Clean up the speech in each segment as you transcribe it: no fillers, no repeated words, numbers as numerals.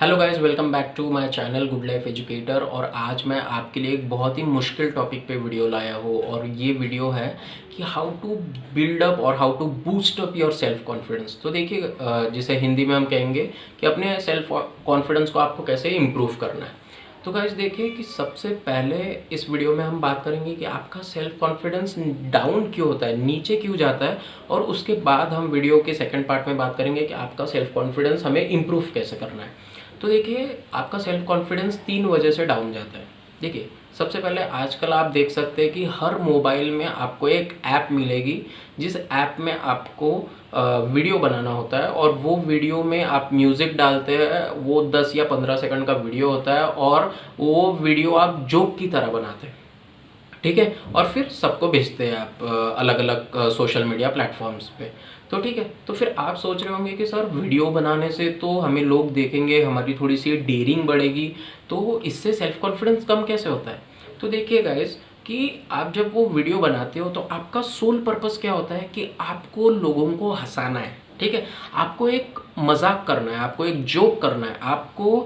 Hello guys, welcome back to my channel good life educator. और आज मैं आपके लिए एक बहुत ही मुश्किल टॉपिक पे वीडियो लाया हूँ और ये वीडियो है कि हाउ टू बिल्ड अप और how to boost up your self confidence. तो देखिए, जिसे हिंदी में हम कहेंगे कि अपने सेल्फ कॉन्फिडेंस को आपको कैसे इम्प्रूव करना है। तो गाइस देखिए कि सबसे पहले इस वीडियो में हम बात करेंगे कि आपका सेल्फ कॉन्फिडेंस डाउन क्यों होता है, नीचे क्यों जाता है, और उसके बाद हम वीडियो के सेकंड पार्ट में बात करेंगे कि आपका सेल्फ कॉन्फिडेंस हमें इम्प्रूव कैसे करना है। तो देखिए, आपका सेल्फ कॉन्फिडेंस 3 वजह से डाउन जाता है। देखिए, सबसे पहले आजकल आप देख सकते हैं कि हर मोबाइल में आपको एक ऐप मिलेगी, जिस ऐप में आपको वीडियो बनाना होता है और वो वीडियो में आप म्यूज़िक डालते हैं। वो 10 या 15 सेकंड का वीडियो होता है और वो वीडियो आप जोक की तरह बनाते हैं, ठीक है, और फिर सबको भेजते हैं आप अलग अलग सोशल मीडिया प्लेटफॉर्म्स पे। तो ठीक है, तो फिर आप सोच रहे होंगे कि सर वीडियो बनाने से तो हमें लोग देखेंगे, हमारी थोड़ी सी डेयरिंग बढ़ेगी, तो इससे सेल्फ कॉन्फिडेंस कम कैसे होता है। तो देखिए गाइस कि आप जब वो वीडियो बनाते हो तो आपका सोल पर्पस क्या होता है कि आपको लोगों को हंसाना है, ठीक है, आपको एक मजाक करना है, आपको एक जोक करना है, आपको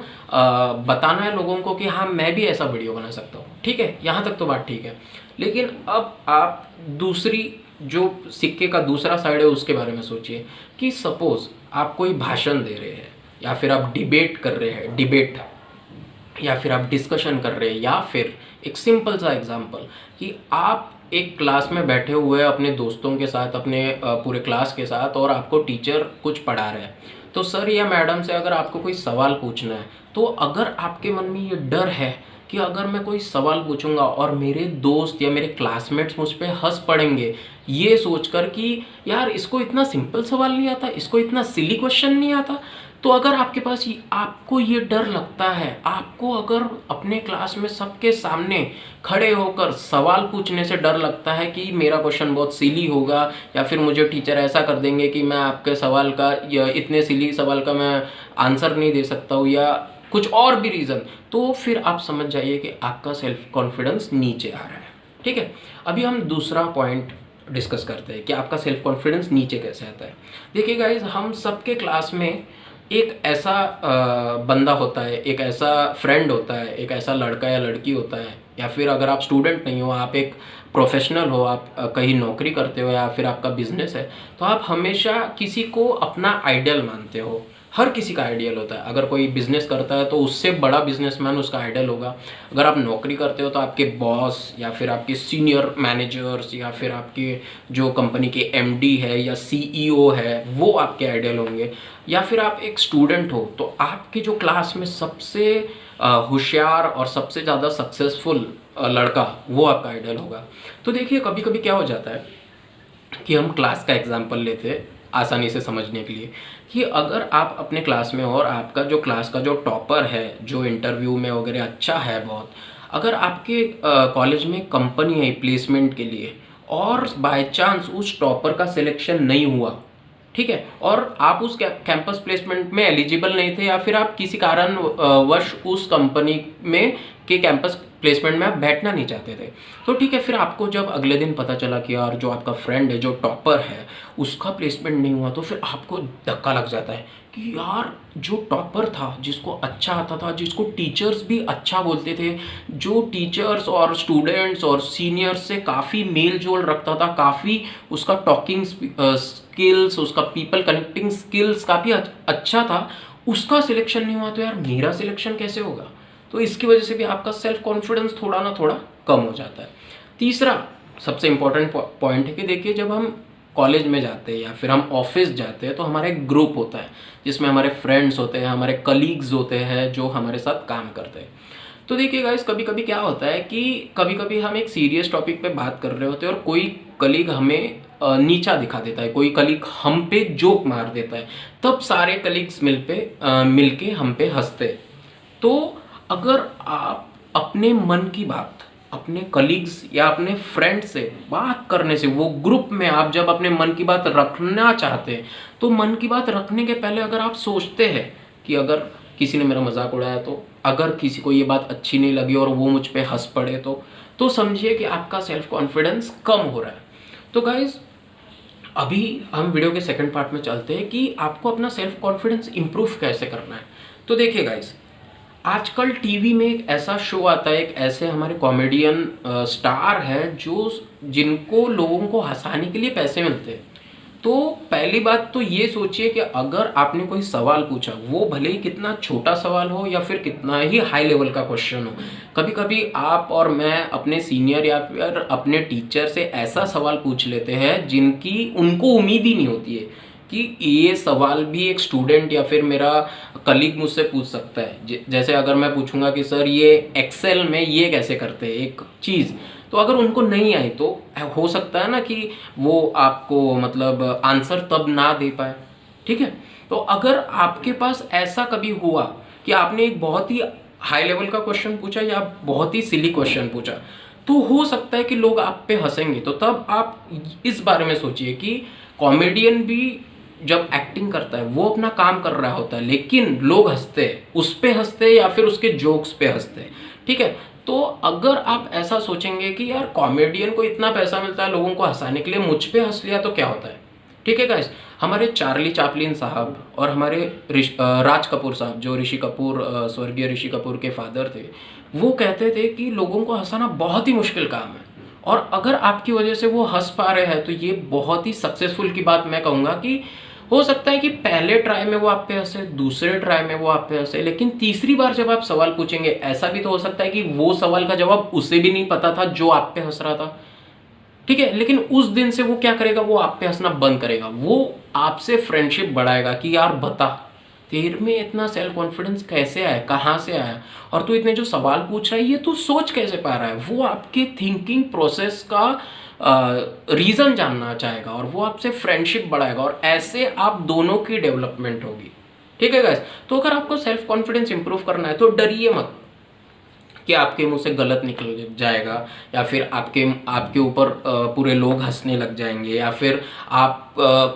बताना है लोगों को कि हाँ मैं भी ऐसा वीडियो बना सकता हूँ, ठीक है, यहाँ तक तो बात ठीक है। लेकिन अब आप दूसरी जो सिक्के का दूसरा साइड है उसके बारे में सोचिए कि सपोज आप कोई भाषण दे रहे हैं, या फिर आप डिबेट कर रहे हैं, डिबेट, या फिर आप डिस्कशन कर रहे हैं, या फिर एक सिंपल सा एग्जांपल कि आप एक क्लास में बैठे हुए हैं अपने दोस्तों के साथ, अपने पूरे क्लास के साथ, और आपको टीचर कुछ पढ़ा रहे हैं। तो सर या मैडम से अगर आपको कोई सवाल पूछना है, तो अगर आपके मन में ये डर है कि अगर मैं कोई सवाल पूछूंगा और मेरे दोस्त या मेरे क्लासमेट्स मुझ पे हंस पड़ेंगे, ये सोचकर कि यार इसको इतना सिंपल सवाल नहीं आता, इसको इतना सिली क्वेश्चन नहीं आता, तो अगर आपके पास आपको ये डर लगता है, आपको अगर अपने क्लास में सबके सामने खड़े होकर सवाल पूछने से डर लगता है कि मेरा क्वेश्चन बहुत सिली होगा, या फिर मुझे टीचर ऐसा कर देंगे कि मैं आपके सवाल का या इतने सिली सवाल का मैं आंसर नहीं दे सकता हूँ, या कुछ और भी रीज़न, तो फिर आप समझ जाइए कि आपका सेल्फ कॉन्फिडेंस नीचे आ रहा है, ठीक है। अभी हम दूसरा पॉइंट डिस्कस करते हैं कि आपका सेल्फ कॉन्फिडेंस नीचे कैसे आता है। देखिए गाइज, हम सबके क्लास में एक ऐसा बंदा होता है, एक ऐसा फ्रेंड होता है, एक ऐसा लड़का या लड़की होता है, या फिर अगर आप स्टूडेंट नहीं हो, आप एक प्रोफेशनल हो, आप कहीं नौकरी करते हो, या फिर आपका बिजनेस है, तो आप हमेशा किसी को अपना आइडियल मानते हो। हर किसी का आइडियल होता है। अगर कोई बिजनेस करता है तो उससे बड़ा बिजनेसमैन उसका आइडियल होगा। अगर आप नौकरी करते हो तो आपके बॉस, या फिर आपके सीनियर मैनेजर्स, या फिर आपके जो कंपनी के एमडी है या सीईओ है, वो आपके आइडियल होंगे। या फिर आप एक स्टूडेंट हो तो आपके जो क्लास में सबसे होशियार और सबसे ज़्यादा सक्सेसफुल लड़का, वो आपका आइडियल होगा। तो देखिए, कभी कभी क्या हो जाता है कि हम क्लास का एग्जाम्पल लेते हैं आसानी से समझने के लिए, कि अगर आप अपने क्लास में हो और आपका जो क्लास का जो टॉपर है, जो इंटरव्यू में वगैरह अच्छा है बहुत, अगर आपके कॉलेज में कंपनी है प्लेसमेंट के लिए, और बाय चांस उस टॉपर का सिलेक्शन नहीं हुआ, ठीक है, और आप उस कैंपस प्लेसमेंट में एलिजिबल नहीं थे, या फिर आप किसी कारण वश उस कंपनी में के कैंपस प्लेसमेंट में आप बैठना नहीं चाहते थे, तो ठीक है, फिर आपको जब अगले दिन पता चला कि यार जो आपका फ्रेंड है, जो टॉपर है, उसका प्लेसमेंट नहीं हुआ, तो फिर आपको धक्का लग जाता है कि यार जो टॉपर था, जिसको अच्छा आता था, जिसको टीचर्स भी अच्छा बोलते थे, जो टीचर्स और स्टूडेंट्स और सीनियर्स से काफ़ी मेल जोल रखता था, काफ़ी उसका टॉकिंग स्किल्स, उसका पीपल कनेक्टिंग स्किल्स काफ़ी अच्छा था, उसका सिलेक्शन नहीं हुआ, तो यार मेरा सिलेक्शन कैसे होगा। तो इसकी वजह से भी आपका सेल्फ कॉन्फिडेंस थोड़ा ना थोड़ा कम हो जाता है। तीसरा सबसे इम्पोर्टेंट पॉइंट है कि देखिए, जब हम कॉलेज में जाते हैं या फिर हम ऑफिस जाते हैं, तो हमारा एक ग्रुप होता है जिसमें हमारे फ्रेंड्स होते हैं, हमारे कलीग्स होते हैं जो हमारे साथ काम करते हैं। तो देखिए गाइस, कभी कभी क्या होता है कि कभी कभी हम एक सीरियस टॉपिक पे बात कर रहे होते हैं और कोई कलीग हमें नीचा दिखा देता है, कोई कलीग हम पे जोक मार देता है, तब सारे कलीग्स मिल के हम पे हंसते हैं। तो अगर आप अपने मन की बात अपने कलीग्स या अपने फ्रेंड से बात करने से, वो ग्रुप में आप जब अपने मन की बात रखना चाहते हैं, तो मन की बात रखने के पहले अगर आप सोचते हैं कि अगर किसी ने मेरा मजाक उड़ाया, तो अगर किसी को ये बात अच्छी नहीं लगी और वो मुझ पे हंस पड़े, तो समझिए कि आपका सेल्फ कॉन्फिडेंस कम हो रहा है। तो गाइज, अभी हम वीडियो के सेकंड पार्ट में चलते हैं कि आपको अपना सेल्फ कॉन्फिडेंस इंप्रूव कैसे करना है। तो देखिए गाइस, आजकल टीवी में एक ऐसा शो आता है, एक ऐसे हमारे कॉमेडियन स्टार है जो जिनको लोगों को हंसाने के लिए पैसे मिलते हैं। तो पहली बात तो ये सोचिए कि अगर आपने कोई सवाल पूछा, वो भले ही कितना छोटा सवाल हो या फिर कितना ही हाई लेवल का क्वेश्चन हो, कभी कभी आप और मैं अपने सीनियर या फिर अपने टीचर से ऐसा सवाल पूछ लेते हैं जिनकी उनको उम्मीद ही नहीं होती है कि ये सवाल भी एक स्टूडेंट या फिर मेरा कलीग मुझसे पूछ सकता है। जैसे अगर मैं पूछूंगा कि सर ये एक्सेल में ये कैसे करते हैं एक चीज़, तो अगर उनको नहीं आई तो हो सकता है ना कि वो आपको मतलब आंसर तब ना दे पाए। ठीक है, तो अगर आपके पास ऐसा कभी हुआ कि आपने एक बहुत ही हाई लेवल का क्वेश्चन पूछा या बहुत ही सिली क्वेश्चन पूछा, तो हो सकता है कि लोग आप पे हंसेंगे। तो तब आप इस बारे में सोचिए कि कॉमेडियन भी जब एक्टिंग करता है वो अपना काम कर रहा होता है, लेकिन लोग हंसते हैं, उस पे हंसते हैं या फिर उसके जोक्स पे हंसते हैं। ठीक है, तो अगर आप ऐसा सोचेंगे कि यार कॉमेडियन को इतना पैसा मिलता है लोगों को हंसाने के लिए, मुझ पे हंस लिया तो क्या होता है। ठीक है गाइस, हमारे चार्ली चैपलिन साहब और हमारे राज कपूर साहब, जो ऋषि कपूर स्वर्गीय ऋषि कपूर के फादर थे, वो कहते थे कि लोगों को हंसाना बहुत ही मुश्किल काम है, और अगर आपकी वजह से वो हंस पा रहे हैं तो ये बहुत ही सक्सेसफुल की बात मैं कहूँगा। कि हो सकता है कि पहले ट्राई में वो आप पे हंसे, दूसरे ट्राई में वो आप पे हंसे, लेकिन तीसरी बार जब आप सवाल पूछेंगे, ऐसा भी तो हो सकता है कि वो सवाल का जवाब उसे भी नहीं पता था जो आप पे हंस रहा था। ठीक है, लेकिन उस दिन से वो क्या करेगा, वो आप पे हंसना बंद करेगा, वो आपसे फ्रेंडशिप बढ़ाएगा कि यार बता तेरे में इतना सेल्फ कॉन्फिडेंस कैसे आया, कहाँ से आया, और तू इतने जो सवाल पूछ रहा है ये तू सोच कैसे पा रहा है। वो आपके थिंकिंग प्रोसेस का रीज़न जानना चाहेगा और वो आपसे फ्रेंडशिप बढ़ाएगा, और ऐसे आप दोनों की डेवलपमेंट होगी। ठीक है गाइस, तो अगर आपको सेल्फ कॉन्फिडेंस इंप्रूव करना है तो डरिए मत कि आपके मुंह से गलत निकल जाएगा, या फिर आपके ऊपर पूरे लोग हंसने लग जाएंगे, या फिर आप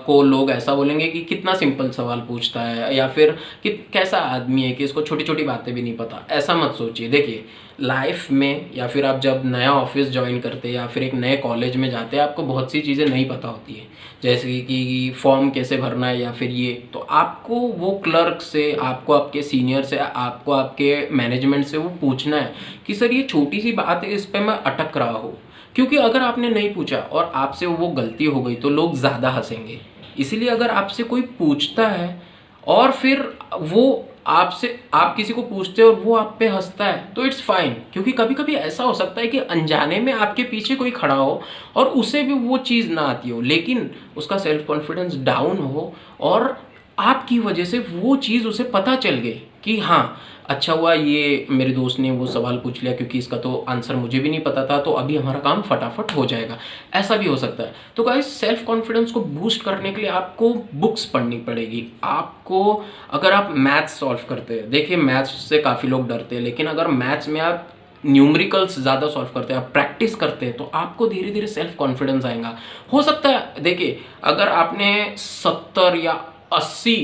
को लोग ऐसा बोलेंगे कि कितना सिंपल सवाल पूछता है, या फिर कि कैसा आदमी है कि इसको छोटी छोटी बातें भी नहीं पता। ऐसा मत सोचिए। देखिए, लाइफ में या फिर आप जब नया ऑफिस ज्वाइन करते हैं या फिर एक नए कॉलेज में जाते हैं, आपको बहुत सी चीज़ें नहीं पता होती है, जैसे कि फॉर्म कैसे भरना है या फिर ये, तो आपको वो क्लर्क से, आपको आपके सीनियर से, आपको आपके मैनेजमेंट से वो पूछना है कि सर ये छोटी सी बात है, इस पर मैं अटक रहा हूँ। क्योंकि अगर आपने नहीं पूछा और आपसे वो गलती हो गई तो लोग ज़्यादा हंसेंगे। इसीलिए अगर आपसे कोई पूछता है और फिर वो आपसे, आप किसी को पूछते हो और वो आप पे हंसता है, तो इट्स फाइन। क्योंकि कभी कभी ऐसा हो सकता है कि अनजाने में आपके पीछे कोई खड़ा हो और उसे भी वो चीज़ ना आती हो, लेकिन उसका सेल्फ कॉन्फिडेंस डाउन हो और आपकी वजह से वो चीज़ उसे पता चल गई कि हाँ अच्छा हुआ ये मेरे दोस्त ने वो सवाल पूछ लिया, क्योंकि इसका तो आंसर मुझे भी नहीं पता था, तो अभी हमारा काम फटाफट हो जाएगा। ऐसा भी हो सकता है। तो गाइस, सेल्फ कॉन्फिडेंस को बूस्ट करने के लिए आपको बुक्स पढ़नी पड़ेगी। आपको, अगर आप मैथ्स सॉल्व करते हैं, देखिए मैथ्स से काफ़ी लोग डरते हैं, लेकिन अगर मैथ्स में आप न्यूमरिकल्स ज़्यादा सॉल्व करते हैं, आप प्रैक्टिस करते हैं, तो आपको धीरे धीरे सेल्फ कॉन्फिडेंस आएगा। हो सकता है, देखिए अगर आपने 70 या 80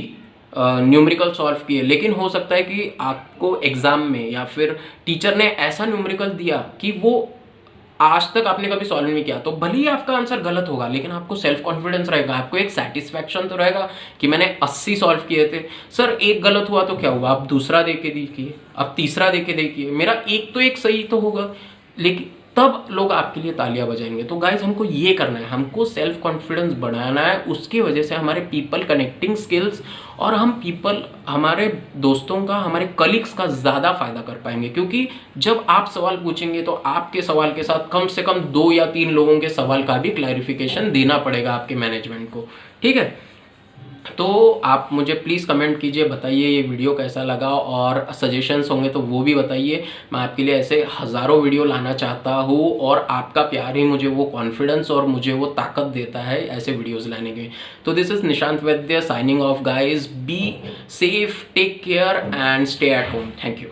न्यूमेरिकल सॉल्व किए, लेकिन हो सकता है कि आपको एग्जाम में या फिर टीचर ने ऐसा न्यूमेरिकल दिया कि वो आज तक आपने कभी सॉल्व नहीं किया, तो भले ही आपका आंसर गलत होगा, लेकिन आपको सेल्फ कॉन्फिडेंस रहेगा, आपको एक सेटिस्फैक्शन तो रहेगा कि मैंने 80 सॉल्व किए थे। सर एक गलत हुआ तो क्या हुआ, आप दूसरा दे के देखिए, आप तीसरा दे के देखिए, मेरा एक तो एक सही तो होगा, लेकिन तब लोग आपके लिए तालियां बजाएंगे। तो गाइज, हमको ये करना है, हमको सेल्फ कॉन्फिडेंस बढ़ाना है। उसकी वजह से हमारे पीपल कनेक्टिंग स्किल्स और हम हमारे दोस्तों का, हमारे कलीग्स का ज़्यादा फायदा कर पाएंगे। क्योंकि जब आप सवाल पूछेंगे तो आपके सवाल के साथ कम से कम 2 या 3 लोगों के सवाल का भी क्लैरिफिकेशन देना पड़ेगा आपके मैनेजमेंट को। ठीक है, तो आप मुझे प्लीज़ कमेंट कीजिए, बताइए ये वीडियो कैसा लगा, और सजेशंस होंगे तो वो भी बताइए। मैं आपके लिए ऐसे हज़ारों वीडियो लाना चाहता हूँ, और आपका प्यार ही मुझे वो कॉन्फिडेंस और मुझे वो ताकत देता है ऐसे वीडियोस लाने के। तो this is Nishant Vaidya signing off guys. Be safe, take care and stay at home. Thank you.